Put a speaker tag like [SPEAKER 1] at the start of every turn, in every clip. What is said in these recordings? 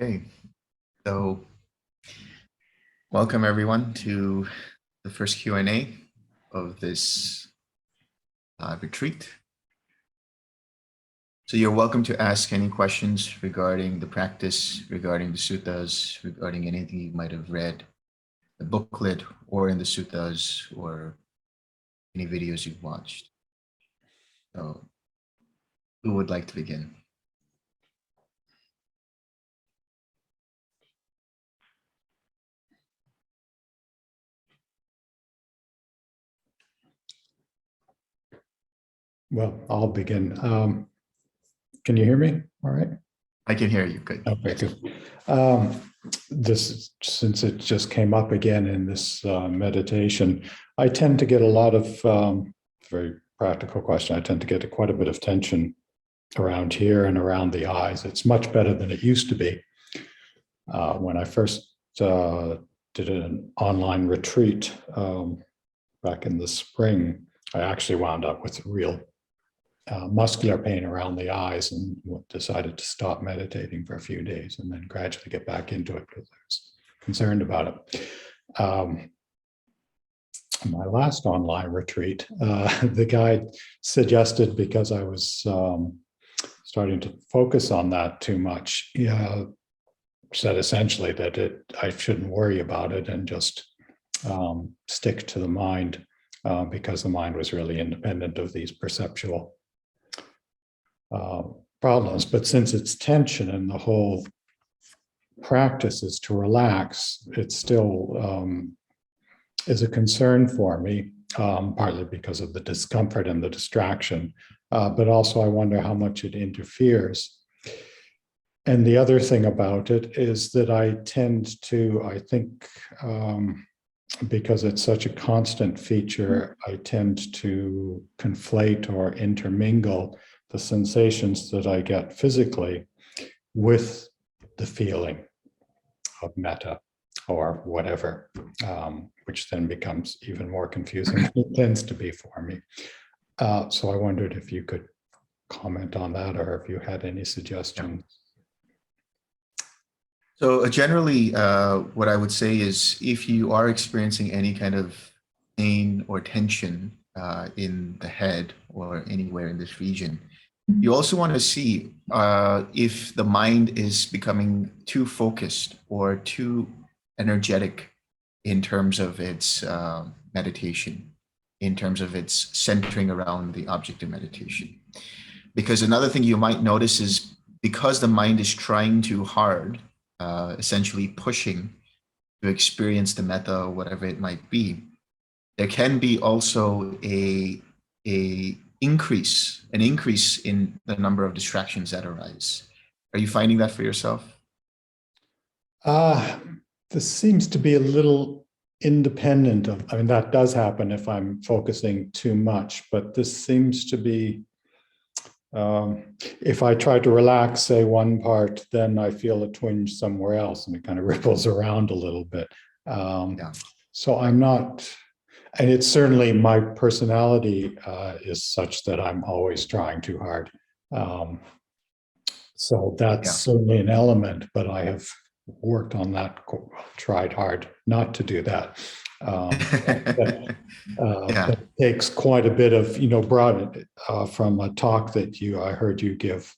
[SPEAKER 1] Okay, so welcome everyone to the first Q&A of this retreat. So you're welcome to ask any questions regarding the practice, regarding the suttas, regarding anything you might have read, the booklet, or in the suttas, or any videos you've watched. So who would like to begin?
[SPEAKER 2] Well, I'll begin. Can you hear me? All right.
[SPEAKER 1] I can hear you. Good.
[SPEAKER 2] Okay, good. Since it just came up again in this meditation, I tend to get a lot of very practical question. I tend to get quite a bit of tension around here and around the eyes. It's much better than it used to be. When I first did an online retreat back in the spring, I actually wound up with real muscular pain around the eyes and decided to stop meditating for a few days and then gradually get back into it because I was concerned about it. My last online retreat, the guide suggested, because I was starting to focus on that too much, said essentially that I shouldn't worry about it and just stick to the mind because the mind was really independent of these perceptual problems. But since it's tension and the whole practice is to relax, it still is a concern for me, partly because of the discomfort and the distraction, but also I wonder how much it interferes. And the other thing about it is that I tend to, I think, because it's such a constant feature, I tend to conflate or intermingle the sensations that I get physically with the feeling of metta or whatever, which then becomes even more confusing. It tends to be for me. So I wondered if you could comment on that or if you had any suggestions.
[SPEAKER 1] So generally, what I would say is if you are experiencing any kind of pain or tension in the head or anywhere in this region, you also want to see if the mind is becoming too focused or too energetic in terms of its meditation, in terms of its centering around the object of meditation. Because another thing you might notice is because the mind is trying too hard, essentially pushing to experience the metta or whatever it might be, there can be also an increase in the number of distractions that arise. Are you finding that for yourself?
[SPEAKER 2] This seems to be a little independent of, I mean, that does happen if I'm focusing too much, but this seems to be, if I try to relax, say, one part, then I feel a twinge somewhere else and it kind of ripples around a little bit. So I'm not, and it's certainly my personality is such that I'm always trying too hard. So that's certainly an element, but I have worked on that, tried hard not to do that. That takes quite a bit of, brought from a talk that I heard you give.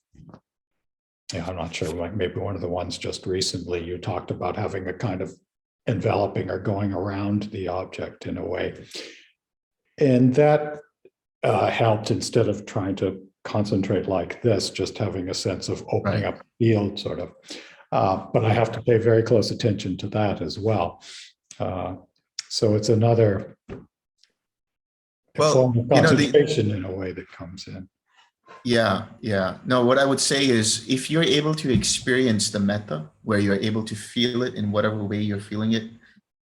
[SPEAKER 2] Yeah, I'm not sure, like maybe one of the ones just recently, you talked about having a kind of enveloping or going around the object in a way. And that helped, instead of trying to concentrate like this, just having a sense of opening up the field, sort of. But I have to pay very close attention to that as well. So it's another form of concentration in a way that comes in.
[SPEAKER 1] Yeah. No, what I would say is if you're able to experience the metta, where you're able to feel it in whatever way you're feeling it,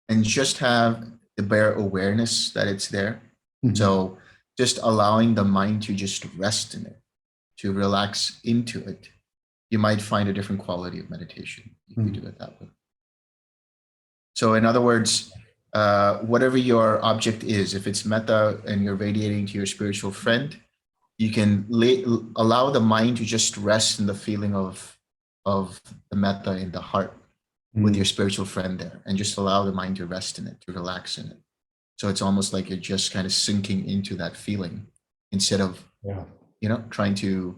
[SPEAKER 1] and just have the bare awareness that it's there. Mm-hmm. So just allowing the mind to just rest in it, to relax into it, you might find a different quality of meditation if you do it that way. So in other words, whatever your object is, if it's metta and you're radiating to your spiritual friend, you can allow the mind to just rest in the feeling of of the metta in the heart with your spiritual friend there, and just allow the mind to rest in it, to relax in it. So it's almost like you're just kind of sinking into that feeling instead of, trying to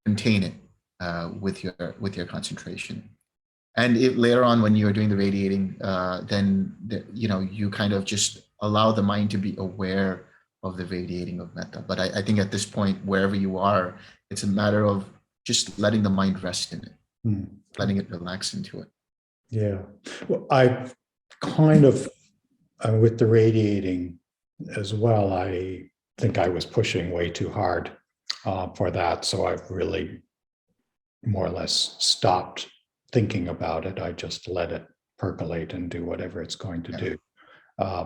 [SPEAKER 1] contain it with your concentration. And if later on when you're doing the radiating, then you kind of just allow the mind to be aware of the radiating of metta. But I think at this point, wherever you are, it's a matter of just letting the mind rest in it, letting it relax into it.
[SPEAKER 2] Yeah. Well, I kind of, with the radiating as well, I think I was pushing way too hard for that. So I've really more or less stopped thinking about it. I just let it percolate and do whatever it's going to do,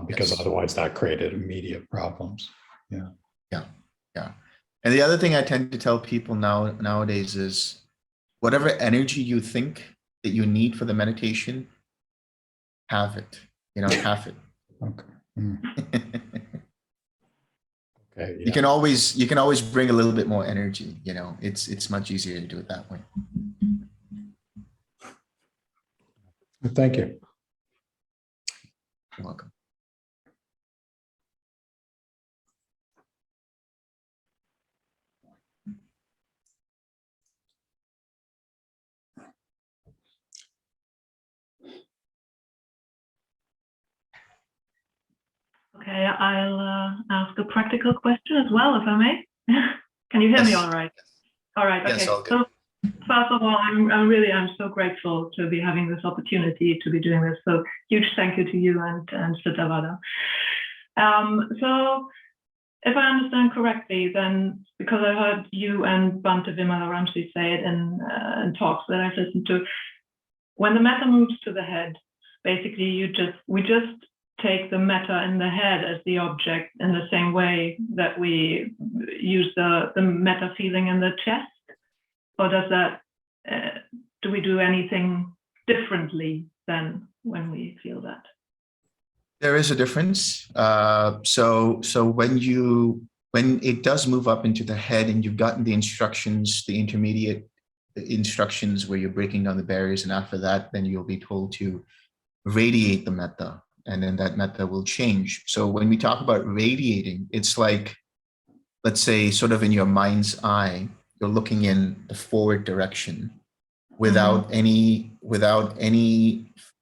[SPEAKER 2] because otherwise that created immediate problems. Yeah.
[SPEAKER 1] And the other thing I tend to tell people nowadays is, whatever energy you think that you need for the meditation, have it. Have it.
[SPEAKER 2] Okay. Okay. Yeah.
[SPEAKER 1] You can always bring a little bit more energy. It's much easier to do it that way.
[SPEAKER 2] Thank you.
[SPEAKER 1] You're welcome.
[SPEAKER 3] Okay, I'll ask a practical question as well, if I may. Can you hear me all right? All right, okay.
[SPEAKER 1] Yes, all good.
[SPEAKER 3] So first of all, I'm so grateful to be having this opportunity to be doing this. So huge thank you to you and Suttavada. So if I understand correctly, then because I heard you and Bhante Vimalaramsi say it in talks that I've listened to, when the metta moves to the head, basically we just take the metta in the head as the object in the same way that we use the metta feeling in the chest? Or does that, do we do anything differently than when we feel that?
[SPEAKER 1] There is a difference. So when it does move up into the head and you've gotten the instructions, the intermediate instructions where you're breaking down the barriers, and after that, then you'll be told to radiate the metta, and then that metta will change. So when we talk about radiating, it's like, let's say, sort of in your mind's eye, you're looking in the forward direction without any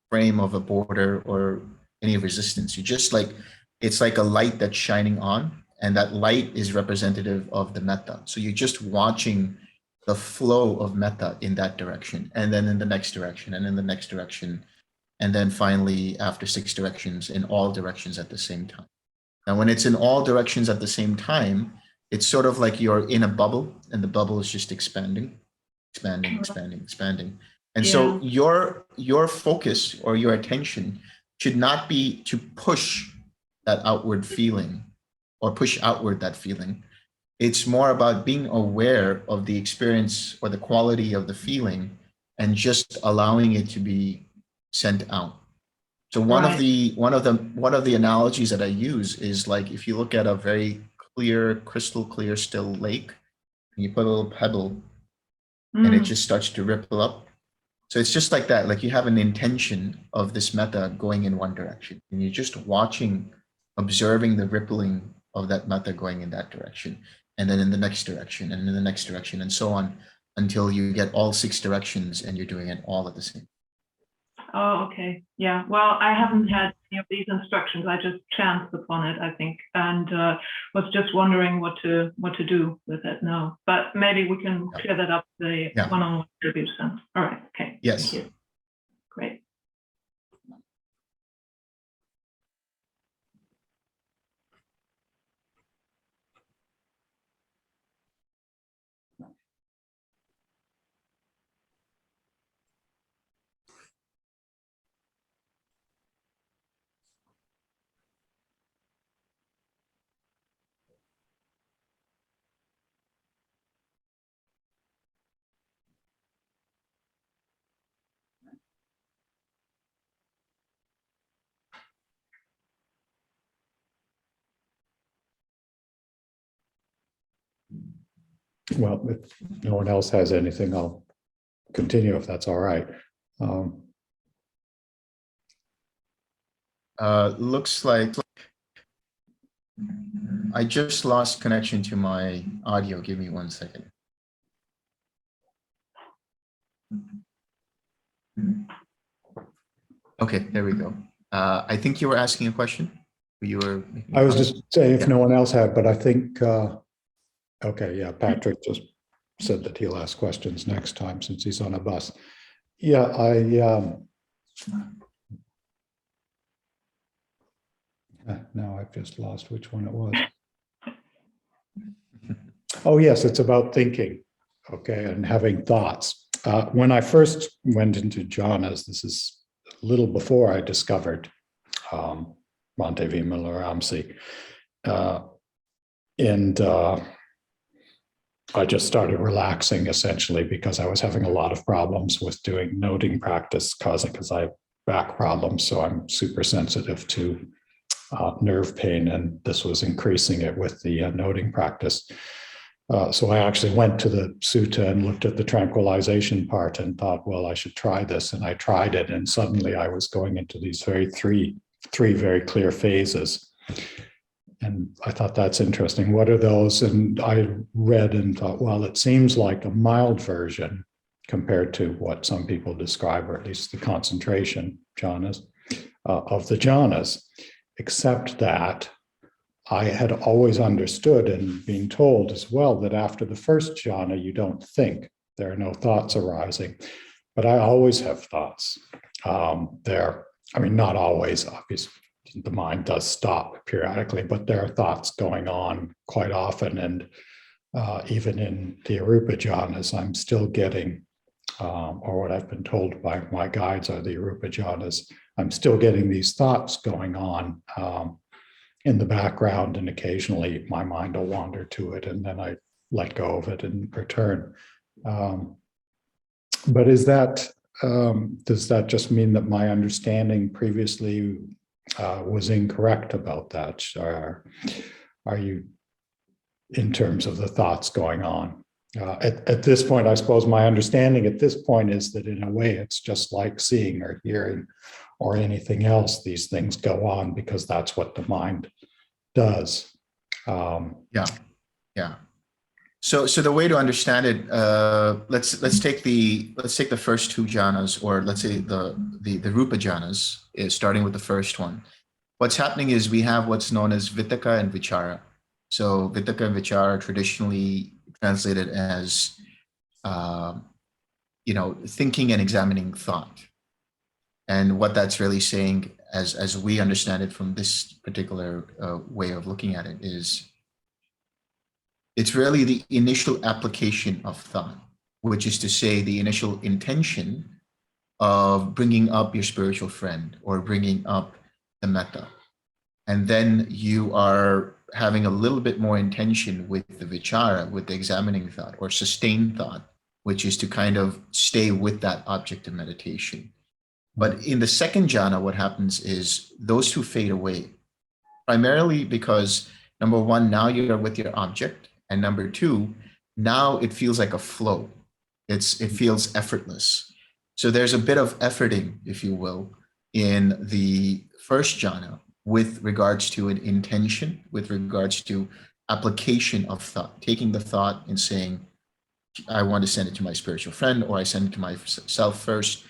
[SPEAKER 1] frame of a border or any resistance. You just like, it's like a light that's shining on, and that light is representative of the metta. So you're just watching the flow of metta in that direction, and then in the next direction, and in the next direction, and then finally, after 6 directions, in all directions at the same time. Now, when it's in all directions at the same time, it's sort of like you're in a bubble, and the bubble is just expanding. And so your focus or your attention should not be to push that outward feeling or push outward that feeling. It's more about being aware of the experience or the quality of the feeling and just allowing it to be sent out. So one of the analogies that I use is like, if you look at a very clear, crystal clear, still lake, and you put a little pebble and it just starts to ripple up. So it's just like that. Like, you have an intention of this metta going in one direction, and you're just watching, observing the rippling of that metta going in that direction, and then in the next direction, and in the next direction, and so on, until you get all 6 directions and you're doing it all at the same time.
[SPEAKER 3] Oh, okay. Yeah. Well, I haven't had any of these instructions. I just chanced upon it, I think, and was just wondering what to do with it now. But maybe we can clear that up the one-on-one review then. All right. Okay.
[SPEAKER 1] Yes.
[SPEAKER 3] Thank you. Great.
[SPEAKER 2] Well, if no one else has anything, I'll continue if that's all right.
[SPEAKER 1] Looks like I just lost connection to my audio. Give me 1 second. Okay, there we go. I think you were asking a question. You were.
[SPEAKER 2] I was just saying if
[SPEAKER 1] Yeah.
[SPEAKER 2] no one else had, but I think, okay, yeah, Patrick just said that he'll ask questions next time since he's on a bus. Yeah, now I've just lost which one it was. Oh, yes, it's about thinking, okay, and having thoughts. When I first went into jhanas, this is a little before I discovered Ramsi, and I just started relaxing essentially because I was having a lot of problems with doing noting practice because I have back problems, so I'm super sensitive to nerve pain, and this was increasing it with the noting practice. So I actually went to the sutta and looked at the tranquilization part and thought, well, I should try this. And I tried it, and suddenly I was going into these three very clear phases. And I thought, that's interesting. What are those? And I read and thought, well, it seems like a mild version compared to what some people describe, or at least the concentration jhanas of the jhanas, except that I had always understood and been told as well that after the first jhana, you don't think. There are no thoughts arising. But I always have thoughts. I mean, not always, obviously. The mind does stop periodically, but there are thoughts going on quite often. And even in the arupa jhanas, I'm still getting, or what I've been told by my guides are the arupa jhanas, I'm still getting these thoughts going on in the background, and occasionally my mind will wander to it, and then I let go of it and return. But is that, does that just mean that my understanding previously was incorrect about that? Or are you, in terms of the thoughts going on? At this point, I suppose my understanding at this point is that in a way, it's just like seeing or hearing or anything else. These things go on because that's what the mind does.
[SPEAKER 1] Yeah. So the way to understand it, let's take the first two jhanas, or let's say the rupa jhanas, is starting with the first one. What's happening is we have what's known as vitakka and vichara. So vitakka and vichara are traditionally translated as thinking and examining thought. And what that's really saying, as we understand it from this particular way of looking at it, is it's really the initial application of thought, which is to say the initial intention of bringing up your spiritual friend or bringing up the metta. And then you are having a little bit more intention with the vichara, with the examining thought or sustained thought, which is to kind of stay with that object of meditation. But in the second jhana, what happens is those two fade away, primarily because, number one, now you're with your object. And number two, now it feels like a flow. It feels effortless. So there's a bit of efforting, if you will, in the first jhana with regards to an intention, with regards to application of thought, taking the thought and saying, I want to send it to my spiritual friend, or I send it to myself first,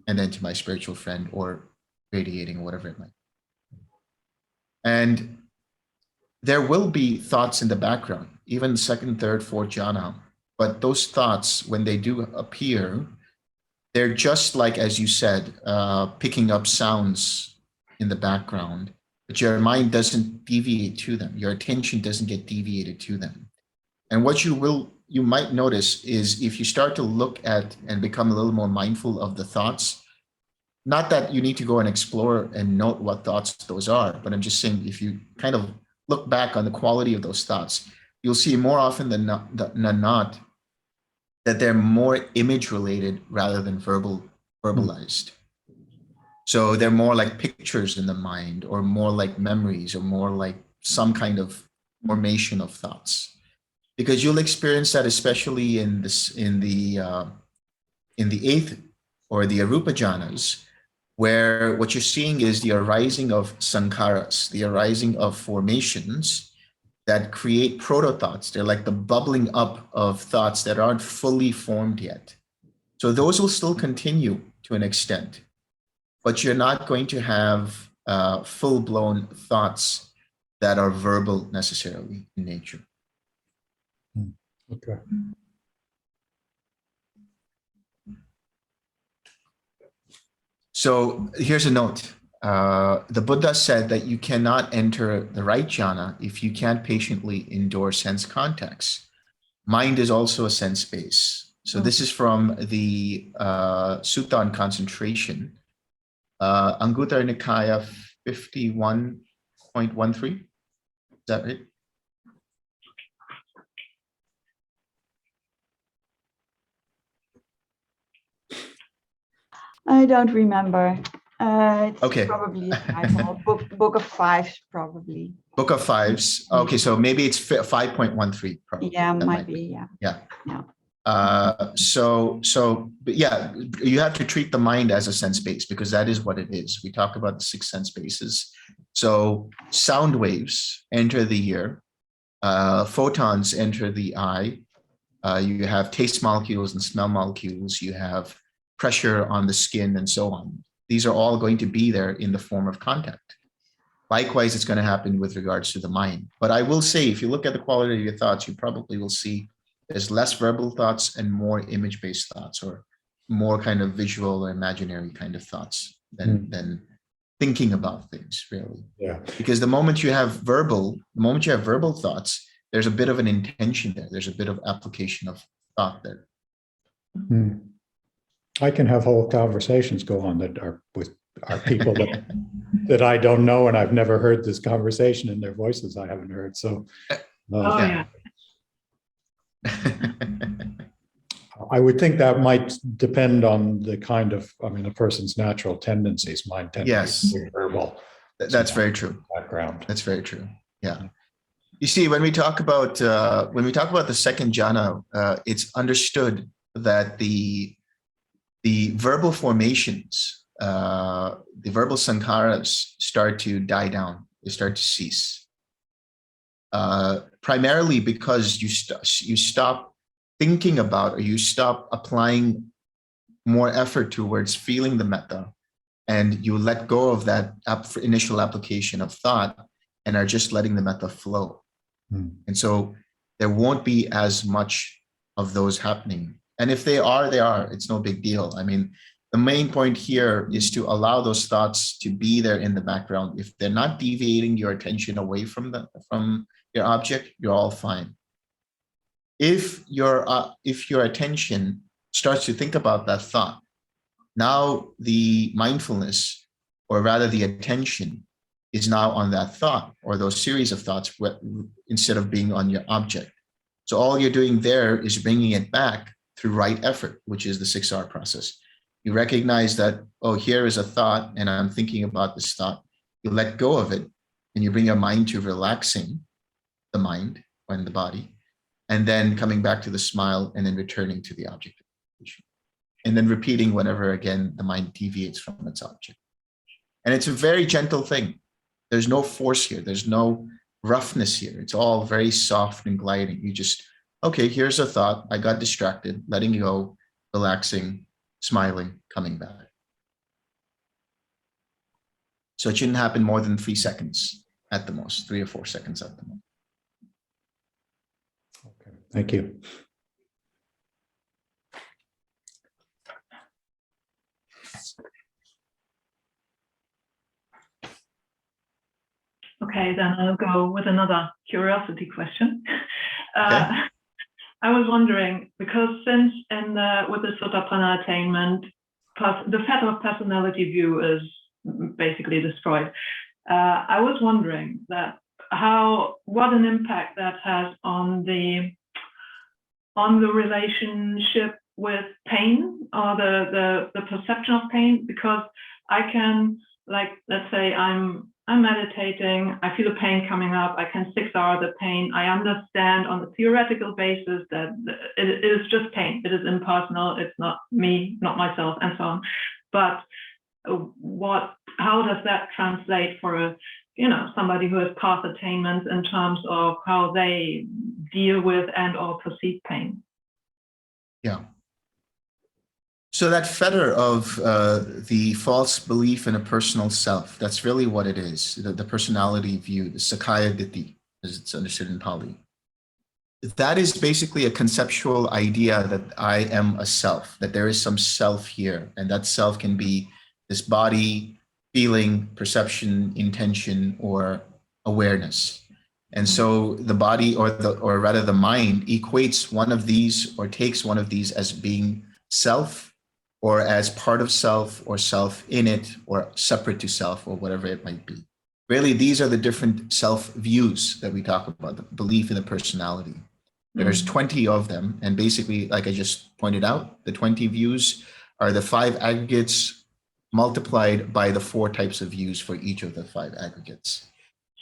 [SPEAKER 1] and then to my spiritual friend, or radiating, or whatever it might be. And there will be thoughts in the background, even second, third, fourth jhana. But those thoughts, when they do appear, they're just like, as you said, picking up sounds in the background, but your mind doesn't deviate to them. Your attention doesn't get deviated to them. And what you might notice is if you start to look at and become a little more mindful of the thoughts, not that you need to go and explore and note what thoughts those are, but I'm just saying if you kind of look back on the quality of those thoughts, you'll see more often than not that they're more image related rather than verbalized. So they're more like pictures in the mind, or more like memories, or more like some kind of formation of thoughts. Because you'll experience that especially in the in the 8th or the arupa jhanas, where what you're seeing is the arising of sankharas, the arising of formations that create proto-thoughts. They're like the bubbling up of thoughts that aren't fully formed yet. So those will still continue to an extent, but you're not going to have full-blown thoughts that are verbal necessarily in nature.
[SPEAKER 2] Okay.
[SPEAKER 1] So here's a note. The Buddha said that you cannot enter the right jhana if you can't patiently endure sense contacts. Mind is also a sense base. So this is from the Sutta on Concentration, Anguttara Nikaya 51.13. Is that right?
[SPEAKER 4] I don't remember. It's
[SPEAKER 1] Okay.
[SPEAKER 4] probably a Bible. book of Fives, probably.
[SPEAKER 1] Book of Fives. Okay, so maybe it's 5.13. Probably.
[SPEAKER 4] Yeah,
[SPEAKER 1] That
[SPEAKER 4] might be. Yeah.
[SPEAKER 1] Yeah.
[SPEAKER 4] Yeah.
[SPEAKER 1] But yeah, you have to treat the mind as a sense base because that is what it is. We talk about the 6 sense bases. So sound waves enter the ear, photons enter the eye. You have taste molecules and smell molecules. You have pressure on the skin and so on. These are all going to be there in the form of contact. Likewise, it's going to happen with regards to the mind. But I will say, if you look at the quality of your thoughts, you probably will see there's less verbal thoughts and more image-based thoughts, or more kind of visual or imaginary kind of thoughts than thinking about things, really.
[SPEAKER 2] Yeah.
[SPEAKER 1] Because the moment you have verbal thoughts, there's a bit of an intention there. There's a bit of application of thought there.
[SPEAKER 2] I can have whole conversations go on that are with people that I don't know, and I've never heard this conversation in their voices. I haven't heard. So
[SPEAKER 3] Yeah.
[SPEAKER 2] I would think that might depend on the kind of, a person's natural tendencies. Mine tend to be verbal.
[SPEAKER 1] That's very true.
[SPEAKER 2] Background.
[SPEAKER 1] That's very true. Yeah. You see, when we talk about the second jhana, it's understood that the verbal formations, the verbal sankharas start to die down. They start to cease. Primarily because you stop thinking about, or you stop applying more effort towards feeling the metta, and you let go of that initial application of thought and are just letting the metta flow. And so there won't be as much of those happening. And if they are, they are. It's no big deal. I mean, the main point here is to allow those thoughts to be there in the background. If they're not deviating your attention away from your object, you're all fine. If your attention starts to think about that thought, now the mindfulness, or rather the attention, is now on that thought or those series of thoughts instead of being on your object. So all you're doing there is bringing it back through right effort, which is the 6R process. You recognize that, oh, here is a thought and I'm thinking about this thought. You let go of it and you bring your mind to relaxing the mind and the body, and then coming back to the smile and then returning to the object. And then repeating whenever, again, the mind deviates from its object. And it's a very gentle thing. There's no force here. There's no roughness here. It's all very soft and gliding. You just, okay, here's a thought. I got distracted, letting go, relaxing, smiling, coming back. So it shouldn't happen more than 3 seconds at the most, 3 or 4 seconds at the most.
[SPEAKER 2] Okay, thank you.
[SPEAKER 3] Okay, then I'll go with another curiosity question.
[SPEAKER 1] Okay.
[SPEAKER 3] I was wondering, because since with the Suttavada attainment, the fetter of personality view is basically destroyed, I was wondering that what an impact that has on the relationship with pain, or the perception of pain, because I can, like, let's say I'm I'm meditating, I feel a pain coming up, I can 6-hour the pain, I understand on a theoretical basis that it is just pain, it is impersonal, it's not me, not myself, and so on. But how does that translate for somebody who has past attainments in terms of how they deal with and or perceive pain?
[SPEAKER 1] Yeah. So that fetter of the false belief in a personal self, that's really what it is, the personality view, the Sakaya Ditti, as it's understood in Pali. That is basically a conceptual idea that I am a self, that there is some self here, and that self can be this body, feeling, perception, intention, or awareness. And so the body, or rather the mind, equates one of these or takes one of these as being self, or as part of self, or self in it, or separate to self, or whatever it might be. Really, these are the different self views that we talk about, the belief in the personality. There's 20 of them, and basically, like I just pointed out, the 20 views are the 5 aggregates multiplied by the 4 types of views for each of the 5 aggregates.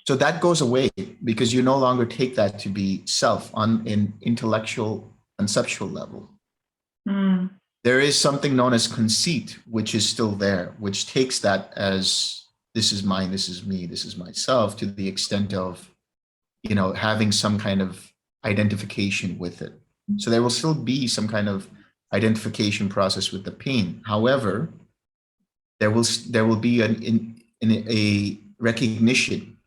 [SPEAKER 1] So that goes away because you no longer take that to be self on an intellectual, conceptual level. There is something known as conceit, which is still there, which takes that as this is mine, this is me, this is myself, to the extent of, having some kind of identification with it. So there will still be some kind of identification process with the pain. However, there will be a recognition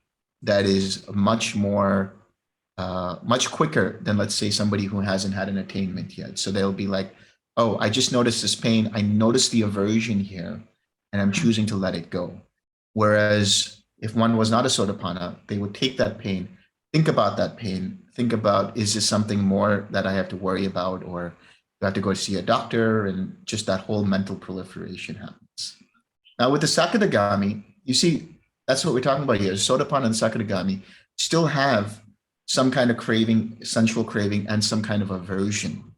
[SPEAKER 1] that is much more, much quicker than, let's say, somebody who hasn't had an attainment yet. So they'll be like, oh, I just noticed this pain. I noticed the aversion here, and I'm choosing to let it go. Whereas if one was not a Sotapanna, they would take that pain, think about that pain, think about, is this something more that I have to worry about, or do I have to go see a doctor? And just that whole mental proliferation happens. Now with the Sakadagami, you see, that's what we're talking about here. Sotapanna and Sakadagami still have some kind of craving, sensual craving, and some kind of aversion.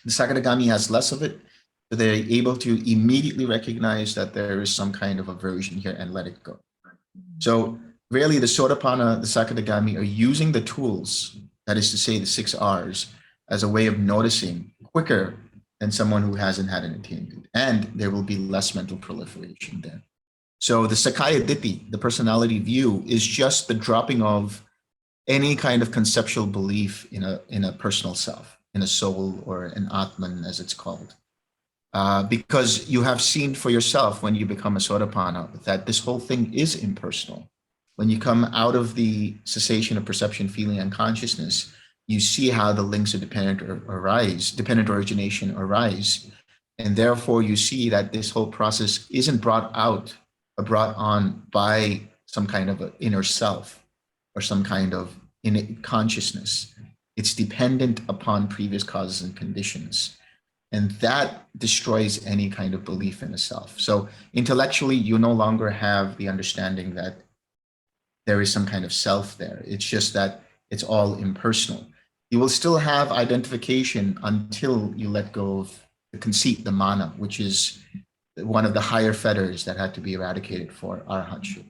[SPEAKER 1] The Sakadagami has less of it, but they're able to immediately recognize that there is some kind of aversion here and let it go. So really, the Sotapanna, the Sakadagami are using the tools, that is to say the 6 R's, as a way of noticing quicker than someone who hasn't had an attainment. And there will be less mental proliferation there. So the Sakaya Ditti, the personality view, is just the dropping of any kind of conceptual belief in a personal self, in a soul, or an Atman, as it's called. Because you have seen for yourself when you become a Sotapanna that this whole thing is impersonal. When you come out of the cessation of perception, feeling, and consciousness, you see how the links of dependent origination arise. And therefore you see that this whole process isn't brought on by some kind of an inner self or some kind of innate consciousness. It's dependent upon previous causes and conditions. And that destroys any kind of belief in a self. So intellectually, you no longer have the understanding that there is some kind of self there. It's just that it's all impersonal. You will still have identification until you let go of the conceit, the mana, which is one of the higher fetters that had to be eradicated for arhatship.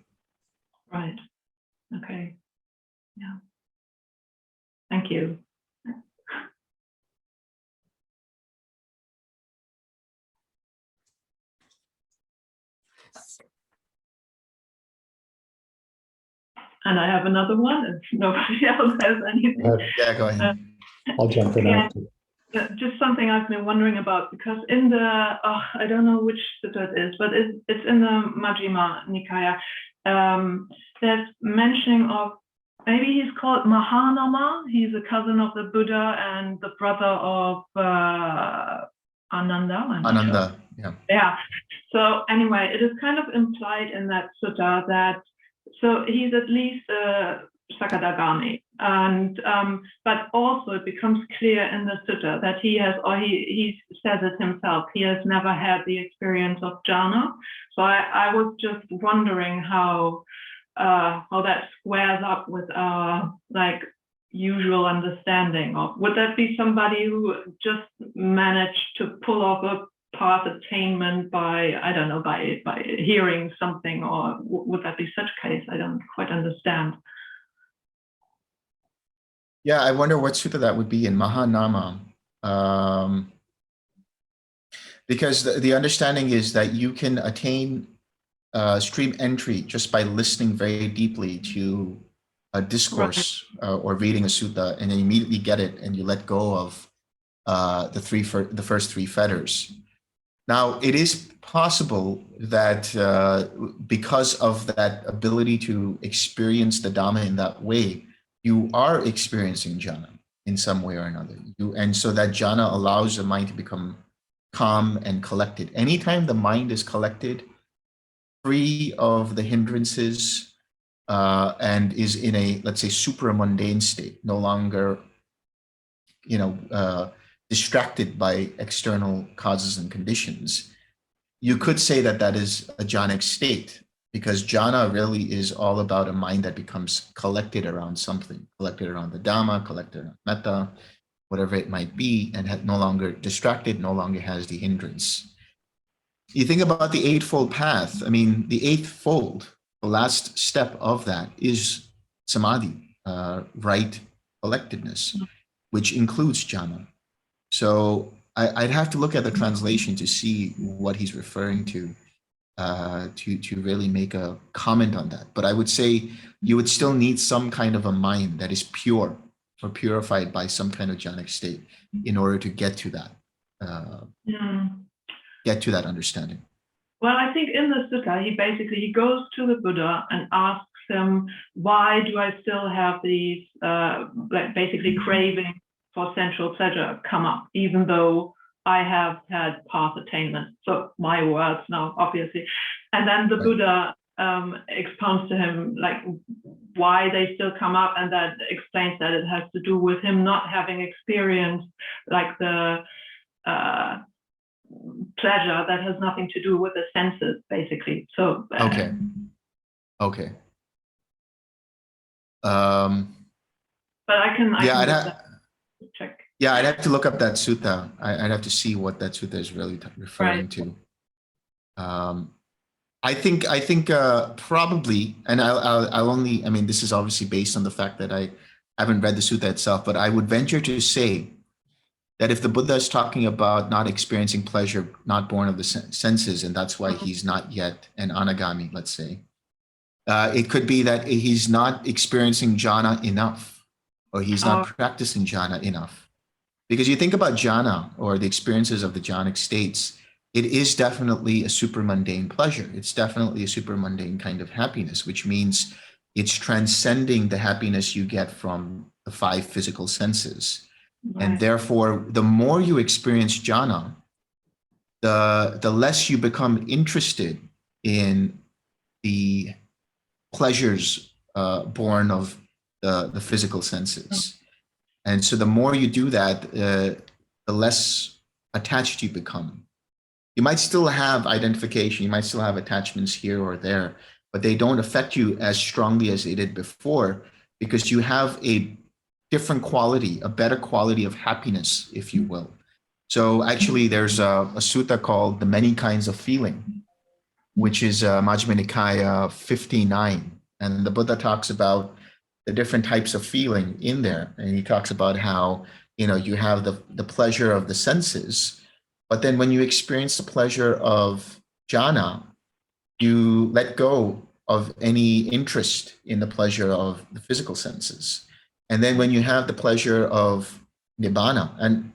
[SPEAKER 3] Right. Okay. Yeah. Thank you. And I have another one if nobody else has anything.
[SPEAKER 1] Yeah, go ahead.
[SPEAKER 2] I'll jump in after.
[SPEAKER 3] Just something I've been wondering about, because in the, I don't know which sutta it is, but it's in the Majjhima Nikaya. There's mentioning of, maybe he's called Mahanama. He's a cousin of the Buddha and the brother of Ananda.
[SPEAKER 1] Ananda, yeah.
[SPEAKER 3] Yeah. So anyway, it is kind of implied in that sutta that, so he's at least Sakadagami, and but also it becomes clear in the sutta that he has, or he says it himself, he has never had the experience of jhana. So I was just wondering how that squares up with our usual understanding of, would that be somebody who just managed to pull off a path attainment by, I don't know, by hearing something, or would that be such a case? I don't quite understand.
[SPEAKER 1] Yeah, I wonder what sutta that would be in Mahanama. Because the understanding is that you can attain stream entry just by listening very deeply to a discourse or reading a sutta, and then you immediately get it and you let go of the first three fetters. Now, it is possible that because of that ability to experience the Dhamma in that way, you are experiencing jhana in some way or another. And so that jhana allows the mind to become calm and collected. Anytime the mind is collected, free of the hindrances, and is in a, let's say, supramundane state, no longer, distracted by external causes and conditions, you could say that that is a jhanic state, because jhana really is all about a mind that becomes collected around something, collected around the Dhamma, collected around metta, whatever it might be, and no longer distracted, no longer has the hindrance. You think about the Eightfold Path. I mean, the eighth fold, the last step of that is samadhi, right collectedness, which includes jhana. So I'd have to look at the translation to see what he's referring to really make a comment on that. But I would say you would still need some kind of a mind that is pure or purified by some kind of jhanic state in order to get to that, understanding.
[SPEAKER 3] Well, I think in the sutta, he goes to the Buddha and asks him, why do I still have these basically craving for sensual pleasure come up, even though I have had path attainment? So my words now, obviously. And then the Buddha expounds to him like why they still come up, and that explains that it has to do with him not having experienced like the pleasure that has nothing to do with the senses, basically. So
[SPEAKER 1] okay.
[SPEAKER 3] But I can check.
[SPEAKER 1] Yeah, I'd have to look up that sutta. I'd have to see what that sutta is really referring to. I think probably, and I'll only, I mean, this is obviously based on the fact that I haven't read the sutta itself, but I would venture to say that if the Buddha is talking about not experiencing pleasure, not born of the senses, and that's why he's not yet an anagami, let's say, it could be that he's not experiencing jhana enough, or he's not practicing jhana enough. Because you think about jhana, or the experiences of the jhanic states, it is definitely a supramundane pleasure. It's definitely a supramundane kind of happiness, which means it's transcending the happiness you get from the five physical senses. Right. And therefore, the more you experience jhana, the less you become interested in the pleasures born of the physical senses. And so the more you do that, the less attached you become. You might still have identification, you might still have attachments here or there, but they don't affect you as strongly as they did before, because you have a different quality, a better quality of happiness, if you will. So actually there's a sutta called The Many Kinds of Feeling, which is Majjhima Nikaya 59. And the Buddha talks about the different types of feeling in there. And he talks about how, you have the pleasure of the senses, but then when you experience the pleasure of jhana, you let go of any interest in the pleasure of the physical senses. And then when you have the pleasure of Nibbana, and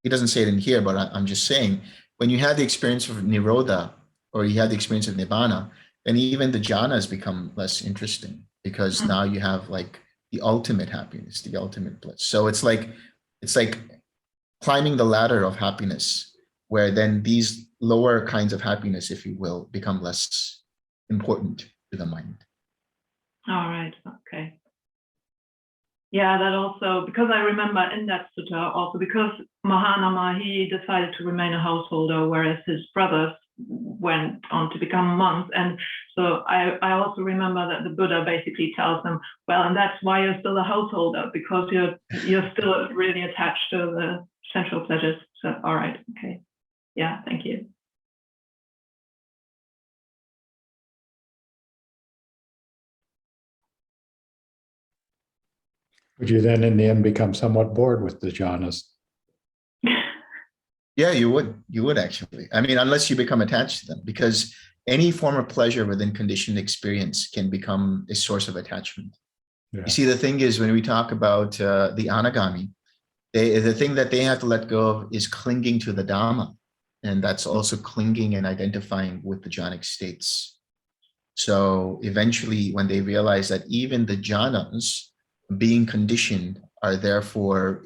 [SPEAKER 1] he doesn't say it in here, but I'm just saying, when you have the experience of Nirodha, or you have the experience of Nibbana, then even the jhanas become less interesting, because now you have like the ultimate happiness, the ultimate bliss. So it's like climbing the ladder of happiness, where then these lower kinds of happiness, if you will, become less important to the mind.
[SPEAKER 3] All right, okay. Yeah, that also, because I remember in that sutta also, because Mahanama, he decided to remain a householder, whereas his brothers went on to become monks. And so I also remember that the Buddha basically tells them, well, and that's why you're still a householder, because you're still really attached to the sensual pleasures. So, all right, okay. Yeah, thank you.
[SPEAKER 2] Would you then in the end become somewhat bored with the jhanas?
[SPEAKER 1] Yeah, you would. You would actually. I mean, unless you become attached to them, because any form of pleasure within conditioned experience can become a source of attachment.
[SPEAKER 2] Yeah.
[SPEAKER 1] You see, the thing is, when we talk about the anagami, the thing that they have to let go of is clinging to the Dhamma. And that's also clinging and identifying with the jhanic states. So eventually, when they realize that even the jhanas being conditioned are therefore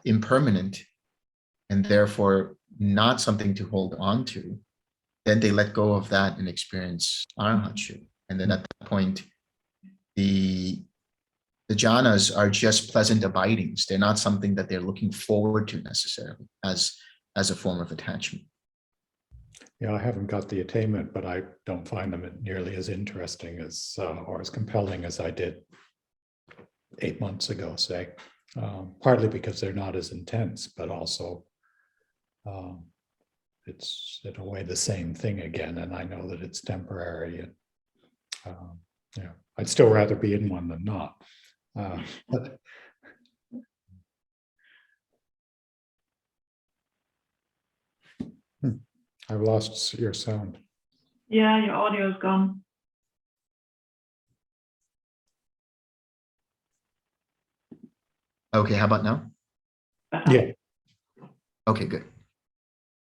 [SPEAKER 1] impermanent and therefore not something to hold on to, then they let go of that and experience arhatship. And then at that point, the jhanas are just pleasant abidings. They're not something that they're looking forward to necessarily as a form of attachment.
[SPEAKER 2] Yeah, I haven't got the attainment, but I don't find them nearly as interesting as or as compelling as I did 8 months ago, say. Partly because they're not as intense, but also it's in a way the same thing again, and I know that it's temporary. And yeah, I'd still rather be in one than not. But I've lost your sound.
[SPEAKER 3] Yeah, your audio is gone.
[SPEAKER 1] Okay, how about now?
[SPEAKER 3] Better.
[SPEAKER 2] Yeah.
[SPEAKER 1] Okay, good.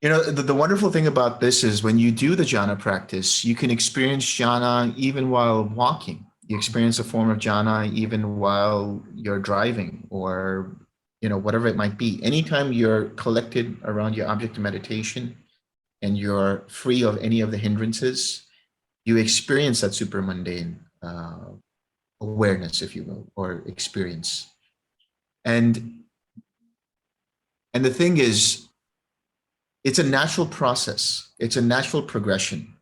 [SPEAKER 1] You know, the wonderful thing about this is when you do the jhana practice, you can experience jhana even while walking. You experience a form of jhana even while you're driving, or, you know, whatever it might be. Anytime you're collected around your object of meditation and you're free of any of the hindrances, you experience that supramundane awareness, if you will, or experience. And the thing is, it's a natural process. It's a natural progression.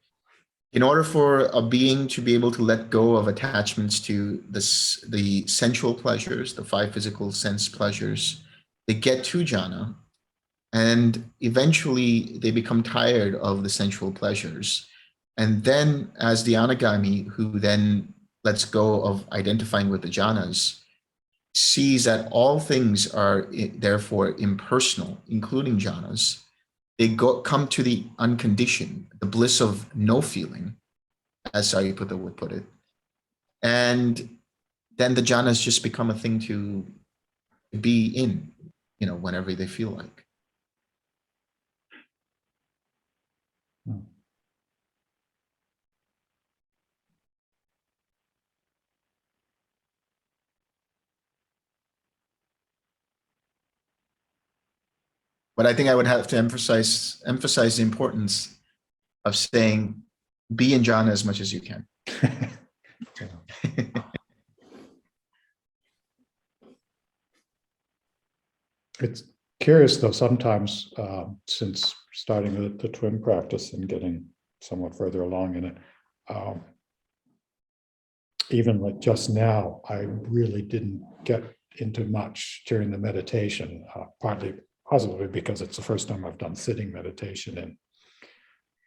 [SPEAKER 1] In order for a being to be able to let go of attachments to the sensual pleasures, the 5 physical sense pleasures, they get to jhana, and eventually they become tired of the sensual pleasures. And then as the anagami, who then lets go of identifying with the jhanas, sees that all things are therefore impersonal, including jhanas, they come to the unconditioned, the bliss of no feeling, as Sariputta would put it. And then the jhanas just become a thing to be in, you know, whenever they feel like. But I think I would have to emphasize the importance of saying, be in jhana as much as you can.
[SPEAKER 2] It's curious, though, sometimes since starting the TWIM practice and getting somewhat further along in it, even like just now, I really didn't get into much during the meditation, partly possibly because it's the first time I've done sitting meditation in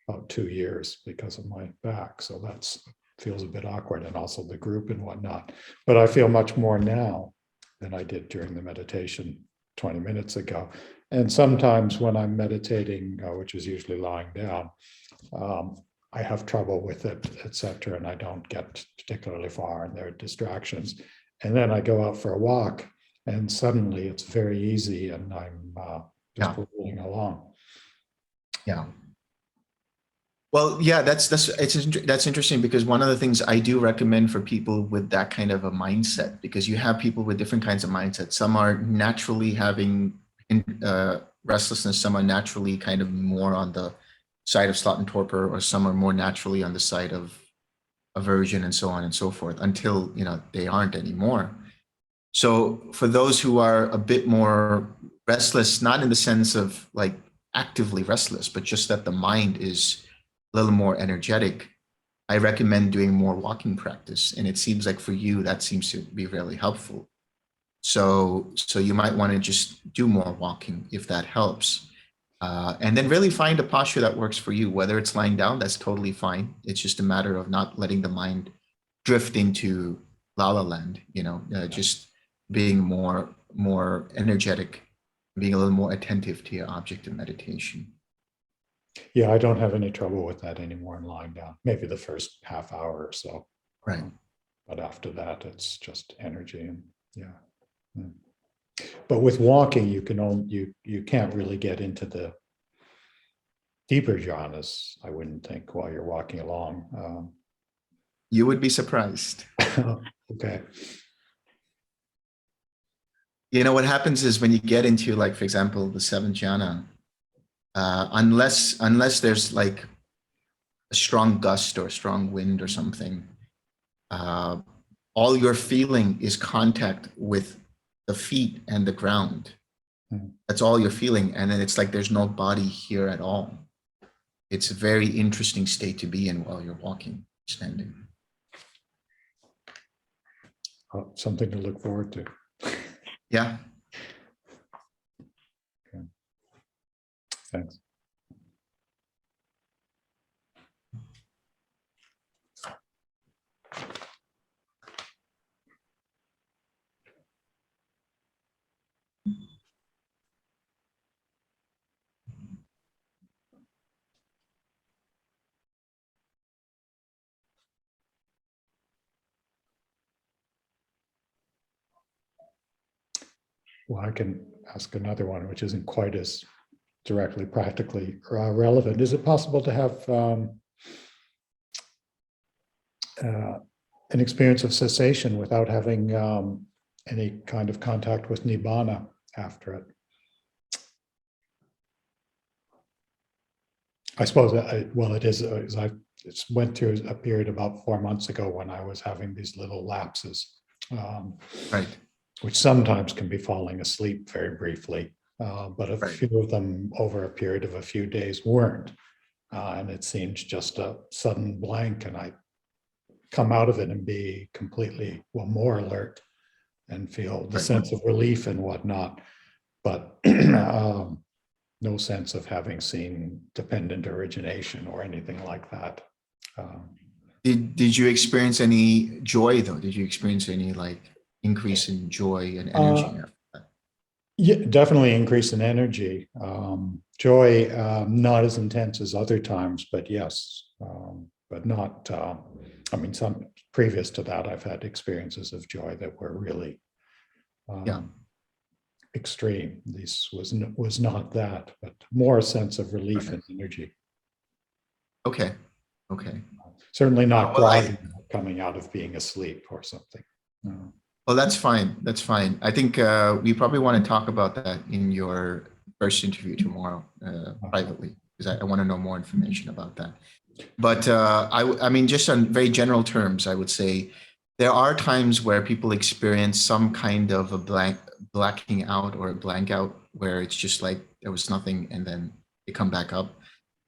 [SPEAKER 2] about 2 years because of my back. So that's feels a bit awkward, and also the group and whatnot. But I feel much more now than I did during the meditation 20 minutes ago. And sometimes when I'm meditating, which is usually lying down, I have trouble with it, etc., and I don't get particularly far, and there are distractions. And then I go out for a walk, and suddenly it's very easy, and I'm just rolling along.
[SPEAKER 1] Yeah. Well, yeah, that's interesting, because one of the things I do recommend for people with that kind of a mindset, because you have people with different kinds of mindsets. Some are naturally having restlessness, some are naturally kind of more on the side of sloth and torpor, or some are more naturally on the side of aversion, and so on and so forth, until, you know, they aren't anymore. So for those who are a bit more restless, not in the sense of like actively restless, but just that the mind is a little more energetic, I recommend doing more walking practice. And it seems like for you, that seems to be really helpful. So you might want to just do more walking if that helps. And then really find a posture that works for you. Whether it's lying down, that's totally fine. It's just a matter of not letting the mind drift into la la land, just being more energetic, being a little more attentive to your object of meditation.
[SPEAKER 2] Yeah, I don't have any trouble with that anymore in lying down. Maybe the first half hour or so.
[SPEAKER 1] Right.
[SPEAKER 2] But after that, it's just energy and yeah. But with walking, you can't really get into the deeper jhanas, I wouldn't think, while you're walking along.
[SPEAKER 1] You would be surprised.
[SPEAKER 2] Okay.
[SPEAKER 1] What happens is when you get into, like, for example, the seventh jhana, unless there's like a strong gust or a strong wind or something, all you're feeling is contact with the feet and the ground. That's all you're feeling. And then it's like there's no body here at all. It's a very interesting state to be in while you're walking, standing.
[SPEAKER 2] Something to look forward to.
[SPEAKER 1] Yeah.
[SPEAKER 2] Okay. Thanks. Well, I can ask another one, which isn't quite as directly practically relevant. Is it possible to have an experience of cessation without having any kind of contact with Nibbana after it? I suppose, it is. I went through a period about 4 months ago when I was having these little lapses.
[SPEAKER 1] Right.
[SPEAKER 2] Which sometimes can be falling asleep very briefly, but a few of them over a period of a few days weren't. And it seems just a sudden blank, and I come out of it and be completely, more alert and feel the sense of relief and whatnot, but no sense of having seen dependent origination or anything like that.
[SPEAKER 1] Did you experience any joy though? Did you experience any increase in joy and energy after that?
[SPEAKER 2] Yeah, definitely increase in energy. Joy, not as intense as other times, but yes, but not, some previous to that, I've had experiences of joy that were really extreme. This was not that, but more a sense of relief and energy.
[SPEAKER 1] Okay.
[SPEAKER 2] Certainly not groggy coming out of being asleep or something.
[SPEAKER 1] Well, that's fine. That's fine. I think we probably want to talk about that in your first interview tomorrow privately, because I want to know more information about that. But just on very general terms, I would say there are times where people experience some kind of a blacking out or a blank out, where it's just like there was nothing and then they come back up.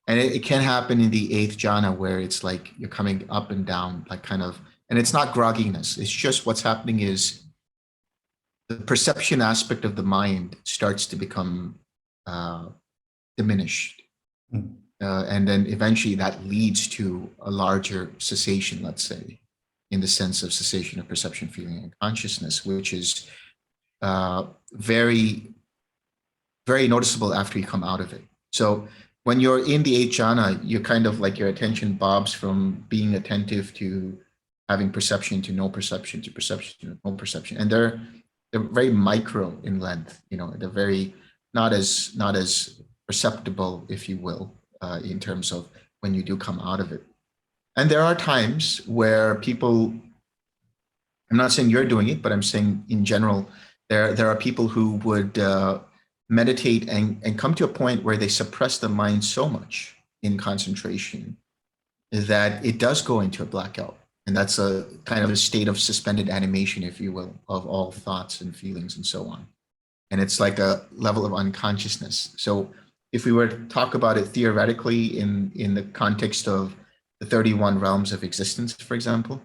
[SPEAKER 1] And it can happen in the 8th jhana, where it's like you're coming up and down, and it's not grogginess. It's just what's happening is the perception aspect of the mind starts to become diminished. And then eventually that leads to a larger cessation, let's say, in the sense of cessation of perception, feeling, and consciousness, which is very, very noticeable after you come out of it. So when you're in the 8th jhana, you're kind of like your attention bobs from being attentive to having perception to no perception to perception to no perception. And they're very micro in length, they're very not as perceptible, if you will, in terms of when you do come out of it. And there are times where people, I'm not saying you're doing it, but I'm saying in general, there are people who would meditate and come to a point where they suppress the mind so much in concentration that it does go into a blackout. And that's a kind of a state of suspended animation, if you will, of all thoughts and feelings and so on. And it's like a level of unconsciousness. So if we were to talk about it theoretically in the context of the 31 realms of existence, for example,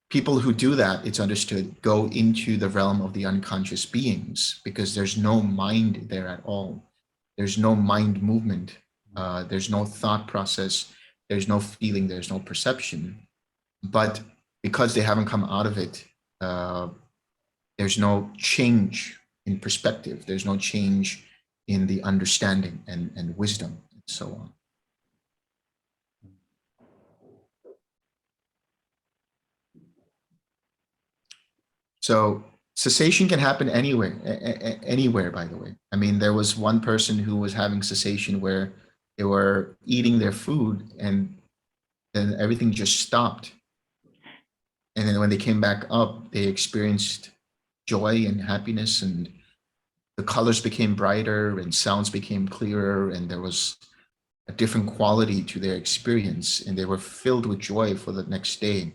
[SPEAKER 1] people who do that, it's understood, go into the realm of the unconscious beings, because there's no mind there at all. There's no mind movement. There's no thought process. There's no feeling. There's no perception. But because they haven't come out of it, there's no change in perspective. There's no change in the understanding and wisdom and so on. So cessation can happen anywhere, by the way. I mean, there was one person who was having cessation where they were eating their food and then everything just stopped. And then when they came back up, they experienced joy and happiness, and the colors became brighter and sounds became clearer, and there was a different quality to their experience, and they were filled with joy for the next day.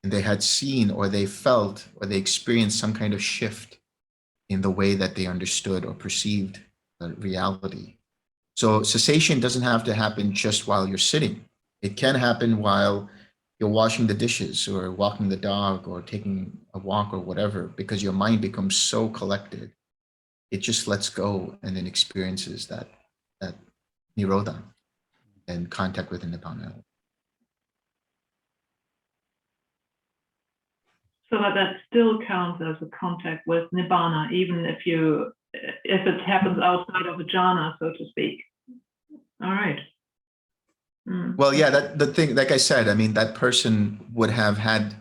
[SPEAKER 1] And they had seen, or they felt, or they experienced some kind of shift in the way that they understood or perceived reality. So cessation doesn't have to happen just while you're sitting. It can happen while you're washing the dishes or walking the dog or taking a walk or whatever, because your mind becomes so collected. It just lets go and then experiences that nirodha and contact with the Nibbana.
[SPEAKER 3] So that still counts as a contact with Nibbana, even if it happens outside of a jhana, so to speak. All right.
[SPEAKER 1] Well, yeah, the thing, like I said, I mean, that person would have had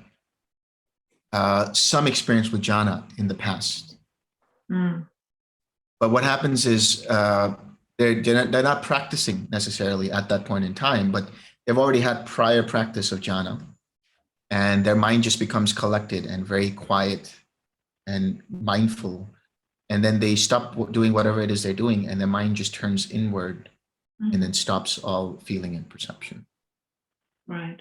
[SPEAKER 1] some experience with jhana in the past. But what happens is they're not practicing necessarily at that point in time, but they've already had prior practice of jhana, and their mind just becomes collected and very quiet and mindful. And then they stop doing whatever it is they're doing, and their mind just turns inward and then stops all feeling and perception.
[SPEAKER 3] Right.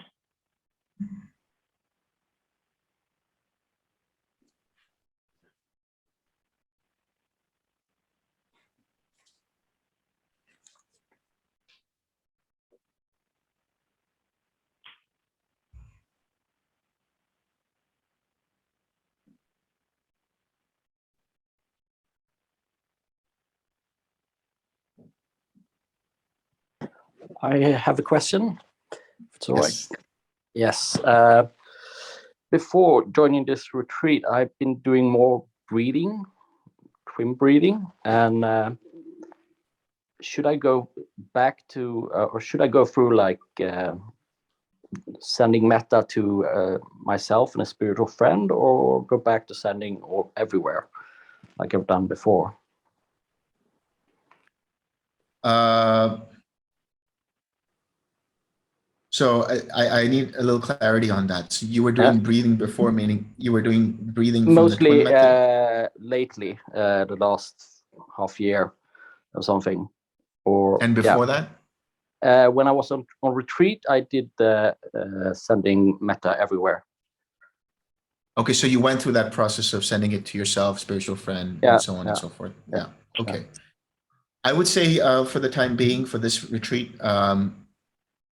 [SPEAKER 5] I have a question, if it's all right. Yes. Before joining this retreat, I've been doing more breathing, TWIM breathing, and should I go back to, or should I go through like sending metta to myself and a spiritual friend, or go back to sending or everywhere like I've done before?
[SPEAKER 1] So I need a little clarity on that. So you were doing breathing before, meaning you were doing breathing from
[SPEAKER 5] mostly
[SPEAKER 1] the TWIM method?
[SPEAKER 5] Lately, the last half year or something. Or
[SPEAKER 1] and before that?
[SPEAKER 5] When I was on retreat, I did sending metta everywhere.
[SPEAKER 1] Okay, so you went through that process of sending it to yourself, spiritual friend, and so on and so forth. Yeah. Okay. I would say for the time being, for this retreat,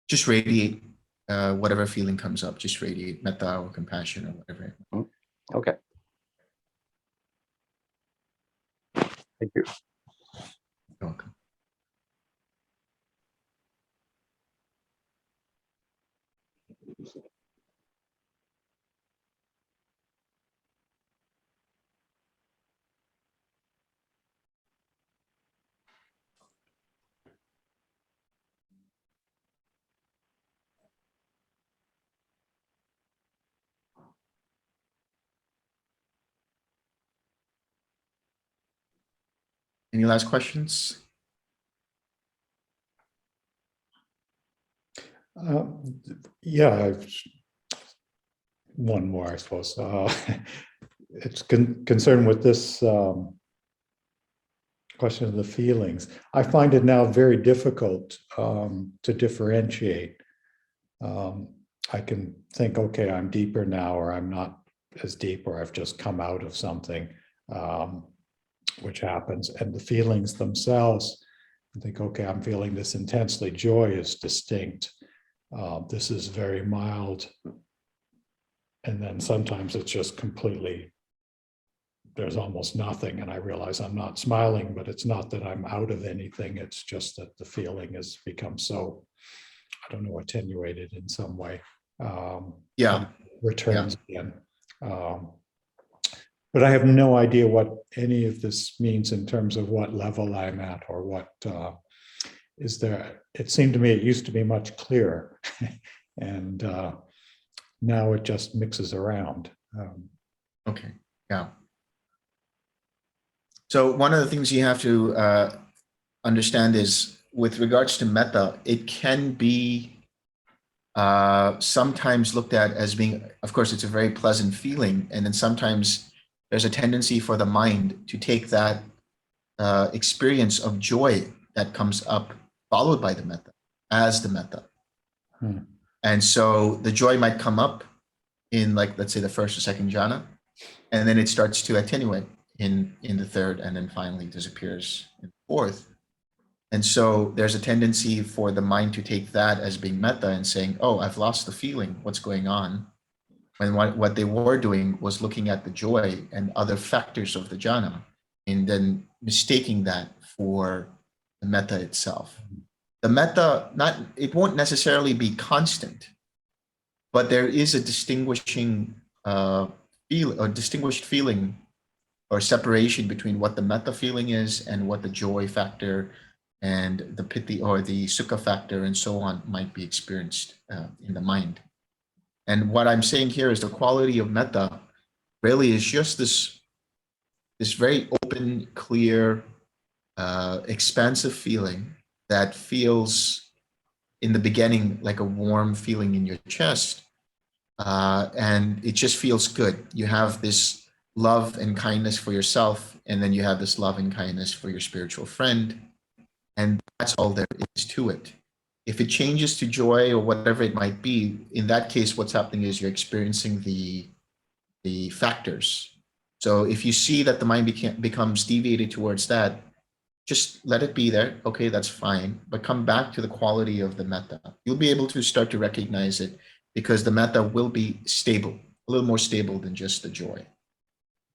[SPEAKER 1] just radiate whatever feeling comes up. Just radiate metta or compassion or whatever.
[SPEAKER 5] Okay. Thank you.
[SPEAKER 1] You're welcome. Any last questions?
[SPEAKER 2] Yeah, one more, I suppose. It's concerned with this question of the feelings. I find it now very difficult to differentiate. I can think, okay, I'm deeper now, or I'm not as deep, or I've just come out of something, which happens. And the feelings themselves, I think, okay, I'm feeling this intensely. Joy is distinct. This is very mild. And then sometimes it's just completely there's almost nothing, and I realize I'm not smiling, but it's not that I'm out of anything. It's just that the feeling has become so, I don't know, attenuated in some way.
[SPEAKER 1] Yeah.
[SPEAKER 2] Returns again. But I have no idea what any of this means in terms of what level I'm at or what is there. It seemed to me it used to be much clearer, and now it just mixes around.
[SPEAKER 1] Okay. Yeah. So one of the things you have to understand is, with regards to metta, it can be sometimes looked at as being, of course, it's a very pleasant feeling, and then sometimes there's a tendency for the mind to take that experience of joy that comes up, followed by the metta, as the metta. And so the joy might come up in, like, let's say the first or second jhana, and then it starts to attenuate in the third, and then finally disappears in the fourth. And so there's a tendency for the mind to take that as being metta and saying, oh, I've lost the feeling, what's going on? When what they were doing was looking at the joy and other factors of the jhana, and then mistaking that for the metta itself. The metta, it won't necessarily be constant, but there is a distinguishing distinguished feeling or separation between what the metta feeling is and what the joy factor and the piti or the sukha factor and so on might be experienced in the mind. And what I'm saying here is the quality of metta really is just this very open, clear, expansive feeling that feels in the beginning like a warm feeling in your chest. And it just feels good. You have this love and kindness for yourself, and then you have this love and kindness for your spiritual friend. And that's all there is to it. If it changes to joy or whatever it might be, in that case, what's happening is you're experiencing the factors. So if you see that the mind becomes deviated towards that, just let it be there. Okay, that's fine. But come back to the quality of the metta. You'll be able to start to recognize it, because the metta will be stable, a little more stable than just the joy.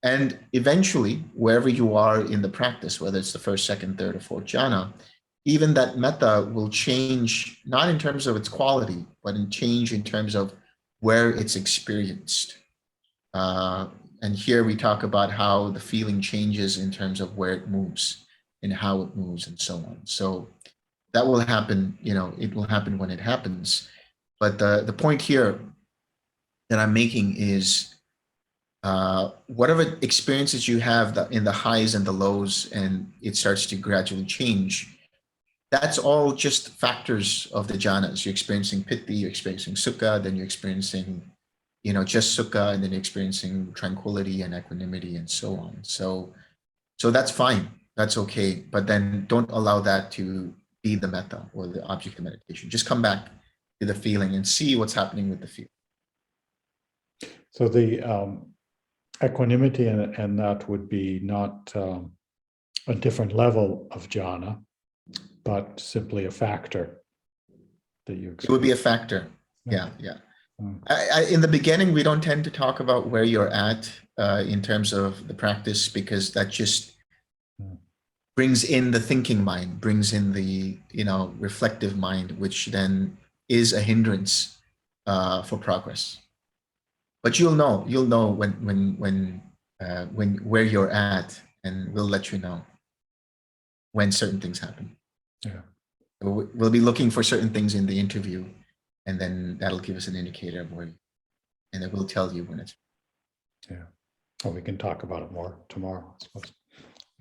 [SPEAKER 1] And eventually, wherever you are in the practice, whether it's the first, second, third, or fourth jhana, even that metta will change, not in terms of its quality, but change in terms of where it's experienced. And here we talk about how the feeling changes in terms of where it moves and how it moves and so on. So that will happen, it will happen when it happens. But the point here that I'm making is whatever experiences you have in the highs and the lows, and it starts to gradually change, that's all just factors of the jhanas. You're experiencing piti, you're experiencing sukha, then you're experiencing, just sukha, and then you're experiencing tranquility and equanimity and so on. So that's fine. That's okay. But then don't allow that to be the metta or the object of meditation. Just come back to the feeling and see what's happening with the feeling.
[SPEAKER 2] So the equanimity and that would be not a different level of jhana, but simply a factor that you experience.
[SPEAKER 1] It would be a factor. Yeah. In the beginning, we don't tend to talk about where you're at in terms of the practice, because that just brings in the thinking mind, brings in the reflective mind, which then is a hindrance for progress. But you'll know when where you're at, and we'll let you know when certain things happen.
[SPEAKER 2] Yeah.
[SPEAKER 1] We'll be looking for certain things in the interview, and then that'll give us an indicator of where, and it will tell you when it's.
[SPEAKER 2] Yeah. Well, we can talk about it more tomorrow, I suppose.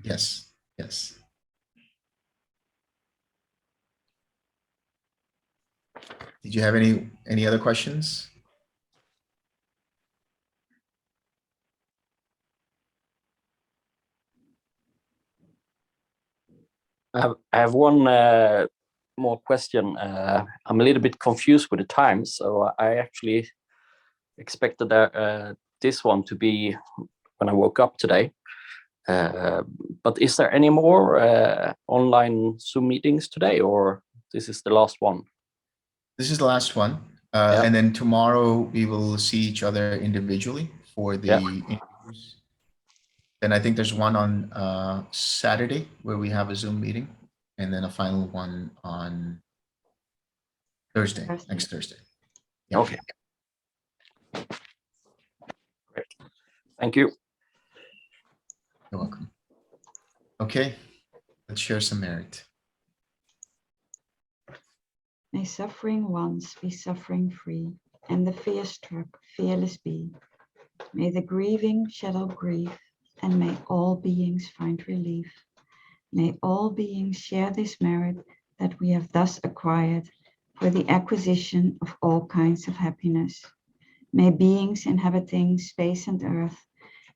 [SPEAKER 1] Yes. Did you have any other questions?
[SPEAKER 5] I have one more question. I'm a little bit confused with the time, so I actually expected this one to be when I woke up today. But is there any more online Zoom meetings today, or this is the last one?
[SPEAKER 1] This is the last one. And then tomorrow we will see each other individually for the interviews Then I think there's one on Saturday where we have a Zoom meeting, and then a final one on Thursday, next Thursday. Yeah.
[SPEAKER 5] Okay. Great. Thank you.
[SPEAKER 1] You're welcome. Okay, let's share some merit.
[SPEAKER 4] May suffering ones be suffering free, and the fear-struck fearless be. May the grieving shadow grief, and may all beings find relief. May all beings share this merit that we have thus acquired for the acquisition of all kinds of happiness. May beings inhabiting space and earth,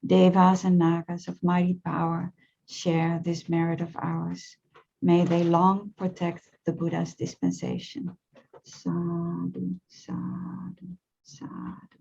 [SPEAKER 4] devas and nagas of mighty power, share this merit of ours. May they long protect the Buddha's dispensation. Sadhu, sadhu, sadhu.